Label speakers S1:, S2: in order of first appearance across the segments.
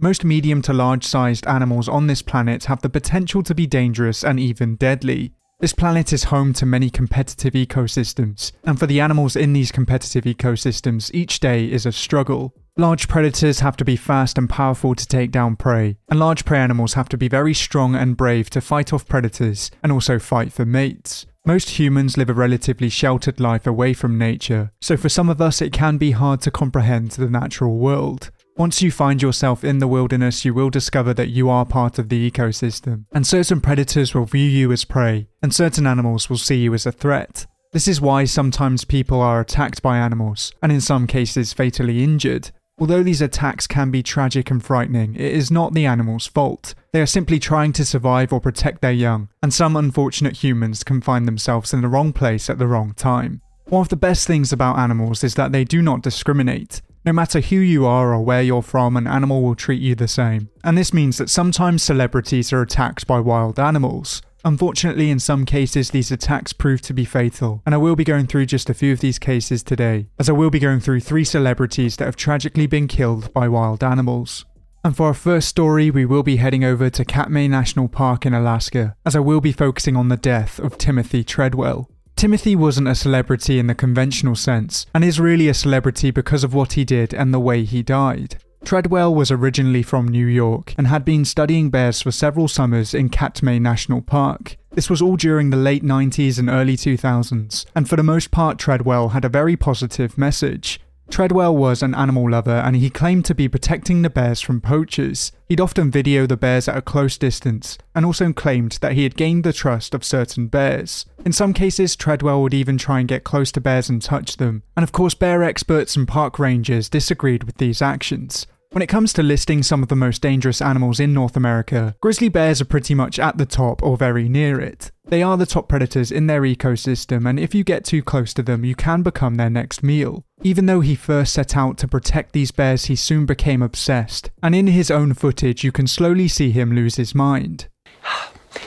S1: Most medium to large-sized animals on this planet have the potential to be dangerous and even deadly. This planet is home to many competitive ecosystems, and for the animals in these competitive ecosystems, each day is a struggle. Large predators have to be fast and powerful to take down prey, and large prey animals have to be very strong and brave to fight off predators and also fight for mates. Most humans live a relatively sheltered life away from nature, so for some of us it can be hard to comprehend the natural world. Once you find yourself in the wilderness, you will discover that you are part of the ecosystem, and certain predators will view you as prey, and certain animals will see you as a threat. This is why sometimes people are attacked by animals, and in some cases fatally injured. Although these attacks can be tragic and frightening, it is not the animal's fault. They are simply trying to survive or protect their young, and some unfortunate humans can find themselves in the wrong place at the wrong time. One of the best things about animals is that they do not discriminate. No matter who you are or where you're from, an animal will treat you the same. And this means that sometimes celebrities are attacked by wild animals. Unfortunately, in some cases, these attacks prove to be fatal, and I will be going through just a few of these cases today, as I will be going through 3 celebrities that have tragically been killed by wild animals. And for our first story, we will be heading over to Katmai National Park in Alaska, as I will be focusing on the death of Timothy Treadwell. Timothy wasn't a celebrity in the conventional sense, and is really a celebrity because of what he did and the way he died. Treadwell was originally from New York and had been studying bears for several summers in Katmai National Park. This was all during the late 90s and early 2000s, and for the most part Treadwell had a very positive message. Treadwell was an animal lover and he claimed to be protecting the bears from poachers. He'd often video the bears at a close distance, and also claimed that he had gained the trust of certain bears. In some cases, Treadwell would even try and get close to bears and touch them, and of course bear experts and park rangers disagreed with these actions. When it comes to listing some of the most dangerous animals in North America, grizzly bears are pretty much at the top or very near it. They are the top predators in their ecosystem, and if you get too close to them, you can become their next meal. Even though he first set out to protect these bears, he soon became obsessed, and in his own footage you can slowly see him lose his mind.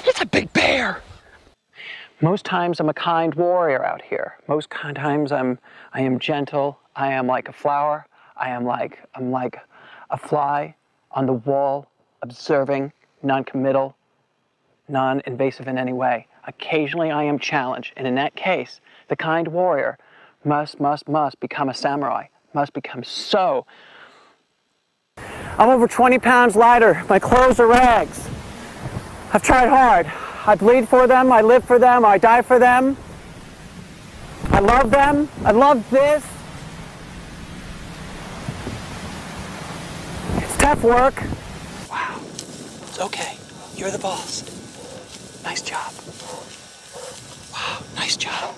S2: It's a big bear! Most times I'm a kind warrior out here. Most times I am gentle. I am like a flower. I'm like a fly on the wall, observing, non-committal, non-invasive in any way. Occasionally I am challenged, and in that case, the kind warrior must become a samurai, must become so. I'm over 20 pounds lighter, my clothes are rags. I've tried hard. I bleed for them, I live for them, I die for them. I love them, I love this. Tough work. Wow. It's okay. You're the boss. Nice job. Wow, nice job.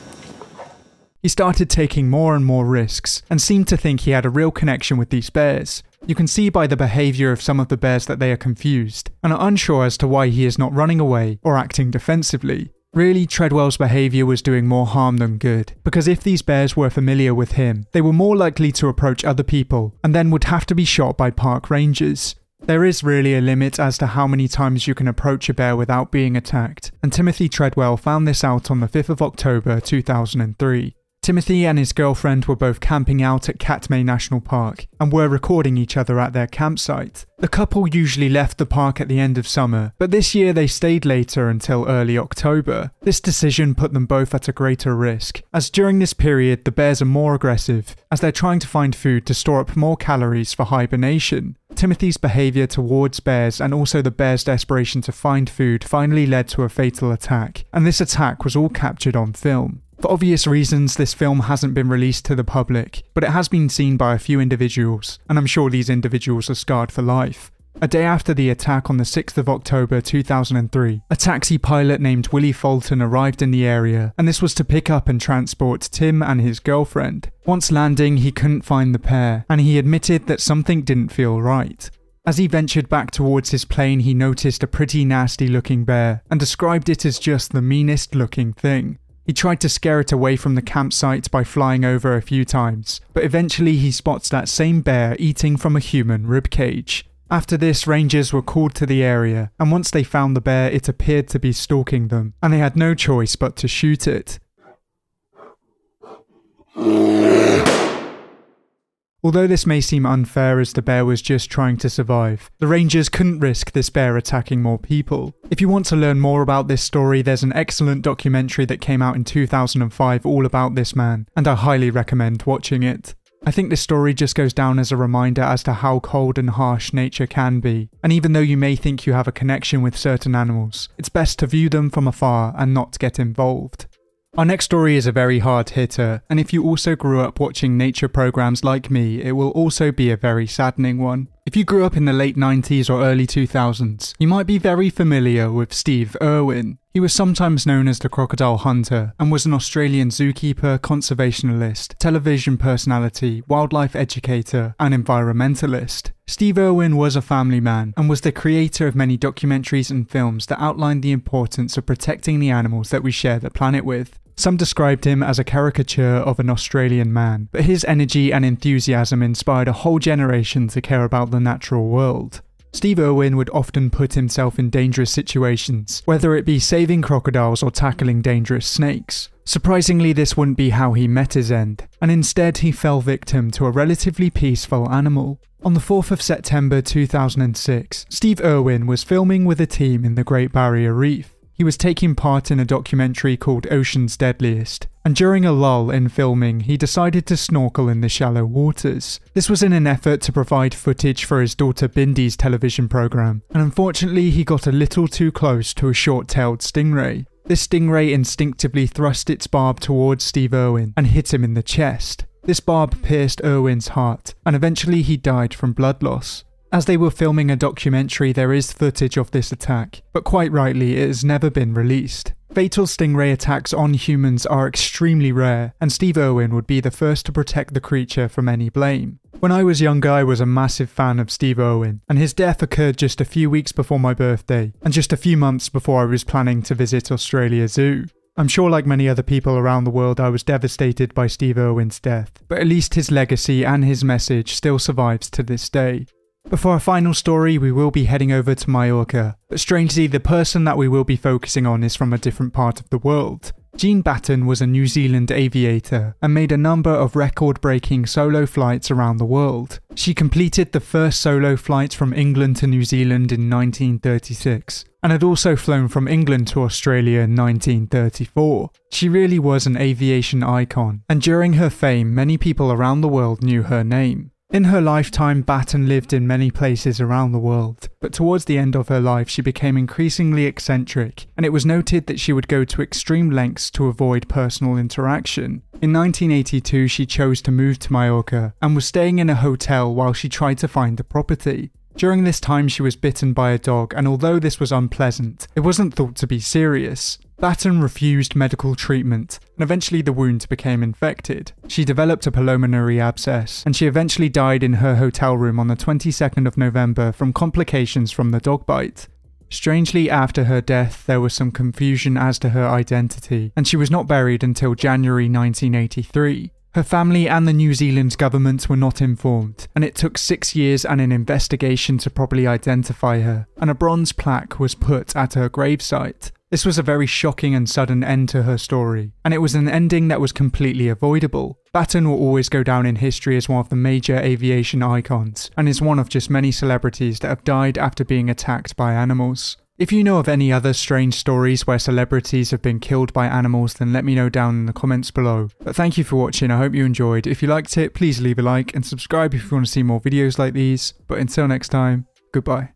S1: He started taking more and more risks, and seemed to think he had a real connection with these bears. You can see by the behaviour of some of the bears that they are confused, and are unsure as to why he is not running away or acting defensively. Really, Treadwell's behaviour was doing more harm than good, because if these bears were familiar with him, they were more likely to approach other people, and then would have to be shot by park rangers. There is really a limit as to how many times you can approach a bear without being attacked, and Timothy Treadwell found this out on the 5th of October 2003. Timothy and his girlfriend were both camping out at Katmai National Park and were recording each other at their campsite. The couple usually left the park at the end of summer, but this year they stayed later until early October. This decision put them both at a greater risk, as during this period the bears are more aggressive, as they're trying to find food to store up more calories for hibernation. Timothy's behaviour towards bears and also the bears' desperation to find food finally led to a fatal attack, and this attack was all captured on film. For obvious reasons, this film hasn't been released to the public, but it has been seen by a few individuals, and I'm sure these individuals are scarred for life. A day after the attack on the 6th of October 2003, a taxi pilot named Willie Fulton arrived in the area, and this was to pick up and transport Tim and his girlfriend. Once landing, he couldn't find the pair, and he admitted that something didn't feel right. As he ventured back towards his plane, he noticed a pretty nasty looking bear, and described it as just the meanest looking thing. He tried to scare it away from the campsite by flying over a few times, but eventually he spots that same bear eating from a human ribcage. After this, rangers were called to the area, and once they found the bear, it appeared to be stalking them, and they had no choice but to shoot it. Although this may seem unfair as the bear was just trying to survive, the rangers couldn't risk this bear attacking more people. If you want to learn more about this story, there's an excellent documentary that came out in 2005 all about this man, and I highly recommend watching it. I think this story just goes down as a reminder as to how cold and harsh nature can be, and even though you may think you have a connection with certain animals, it's best to view them from afar and not get involved. Our next story is a very hard hitter, and if you also grew up watching nature programs like me, it will also be a very saddening one. If you grew up in the late 90s or early 2000s, you might be very familiar with Steve Irwin. He was sometimes known as the crocodile hunter and was an Australian zookeeper, conservationalist, television personality, wildlife educator, and environmentalist. Steve Irwin was a family man and was the creator of many documentaries and films that outlined the importance of protecting the animals that we share the planet with. Some described him as a caricature of an Australian man, but his energy and enthusiasm inspired a whole generation to care about the natural world. Steve Irwin would often put himself in dangerous situations, whether it be saving crocodiles or tackling dangerous snakes. Surprisingly, this wouldn't be how he met his end, and instead he fell victim to a relatively peaceful animal. On the 4th of September 2006, Steve Irwin was filming with a team in the Great Barrier Reef. He was taking part in a documentary called Ocean's Deadliest, and during a lull in filming, he decided to snorkel in the shallow waters. This was in an effort to provide footage for his daughter Bindi's television program, and unfortunately he got a little too close to a short-tailed stingray. This stingray instinctively thrust its barb towards Steve Irwin and hit him in the chest. This barb pierced Irwin's heart, and eventually he died from blood loss. As they were filming a documentary, there is footage of this attack, but quite rightly it has never been released. Fatal stingray attacks on humans are extremely rare, and Steve Irwin would be the first to protect the creature from any blame. When I was younger, I was a massive fan of Steve Irwin, and his death occurred just a few weeks before my birthday, and just a few months before I was planning to visit Australia Zoo. I'm sure like many other people around the world, I was devastated by Steve Irwin's death, but at least his legacy and his message still survives to this day. Before our final story, we will be heading over to Mallorca, but strangely the person that we will be focusing on is from a different part of the world. Jean Batten was a New Zealand aviator and made a number of record-breaking solo flights around the world. She completed the first solo flight from England to New Zealand in 1936, and had also flown from England to Australia in 1934. She really was an aviation icon, and during her fame, many people around the world knew her name. In her lifetime, Batten lived in many places around the world, but towards the end of her life she became increasingly eccentric, and it was noted that she would go to extreme lengths to avoid personal interaction. In 1982 she chose to move to Mallorca, and was staying in a hotel while she tried to find the property. During this time she was bitten by a dog, and although this was unpleasant, it wasn't thought to be serious. Batten refused medical treatment, and eventually the wound became infected. She developed a pulmonary abscess, and she eventually died in her hotel room on the 22nd of November from complications from the dog bite. Strangely, after her death, there was some confusion as to her identity, and she was not buried until January 1983. Her family and the New Zealand government were not informed, and it took 6 years and an investigation to properly identify her, and a bronze plaque was put at her gravesite. This was a very shocking and sudden end to her story, and it was an ending that was completely avoidable. Batten will always go down in history as one of the major aviation icons, and is one of just many celebrities that have died after being attacked by animals. If you know of any other strange stories where celebrities have been killed by animals, then let me know down in the comments below. But thank you for watching, I hope you enjoyed. If you liked it, please leave a like and subscribe if you want to see more videos like these. But until next time, goodbye.